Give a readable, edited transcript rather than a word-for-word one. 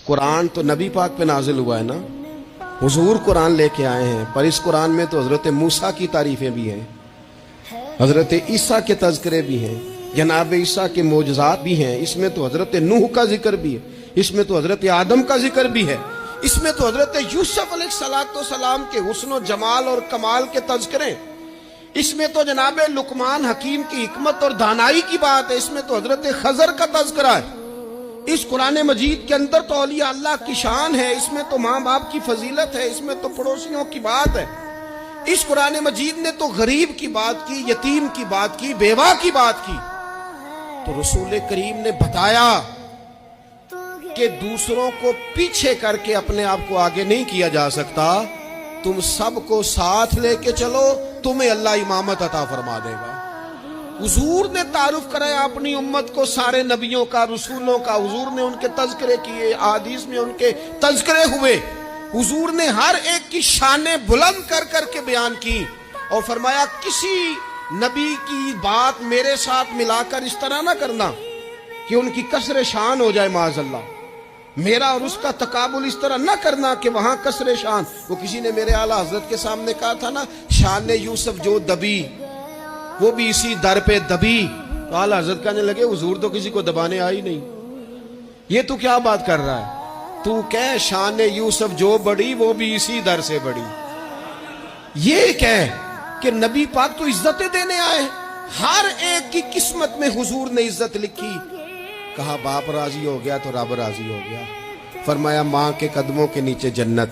कुरान तो नबी पाक पे नाजिल हुआ है ना, हुजूर कुरान लेके आए हैं, पर इस कुरान में तो हजरत मूसा की तारीफें भी हैं, हजरत ईसा के तज़किरे भी हैं, जनाब ईसा के मोजज़ात भी हैं, इसमें तो हजरत नूह का जिक्र भी है, इसमें तो हजरत आदम का जिक्र भी है, इसमें तो हजरत यूसुफ अलैहिस्सलाम के हुस्न और जमाल और कमाल के तज़किरे, इसमें तो जनाब लुकमान हकीम की हिकमत और दानाई की बात है, इसमें तो हजरत खजर का तज़किरा है। इस कुरान मजीद के अंदर तो औलिया अल्लाह की शान है, इसमें तो माँ बाप की फजीलत है, इसमें तो पड़ोसियों की बात है। इस कुरान मजीद ने तो गरीब की बात की, यतीम की बात की, बेवा की बात की। तो रसूल करीम ने बताया कि दूसरों को पीछे करके अपने आप को आगे नहीं किया जा सकता, तुम सबको साथ लेके चलो, तुम्हें अल्लाह इमामत अता फरमा देगा। हुजूर ने तारुफ कराया अपनी उम्मत को सारे नबियों का, रसूलों का, हुजूर ने उनके तज़किरे किए, हदीस में उनके तज़किरे हुए, हुजूर ने हर एक की शाने बुलंद कर करके बयान की और फरमाया किसी नबी की बात मेरे साथ मिलाकर इस तरह ना करना कि उनकी कसरे शान हो जाए माज़अल्लाह, मेरा और उसका तकाबुल इस तरह ना करना कि वहां कसरे शान। वो किसी ने मेरे आला हजरत के सामने कहा था ना, शान यूसुफ जो दबी वो भी इसी दर पे दबी। तो आला हजरत कहने लगे हुजूर तो किसी को दबाने आई नहीं, ये तू क्या बात कर रहा है, तू कह शान यूसुफ जो बड़ी वो भी इसी दर से बड़ी। ये कह कि नबी पाक तो इज्जतें देने आए, हर एक की किस्मत में हुजूर ने इज्जत लिखी। कहा बाप राजी हो गया तो रब राजी हो गया, फरमाया माँ के कदमों के नीचे जन्नत।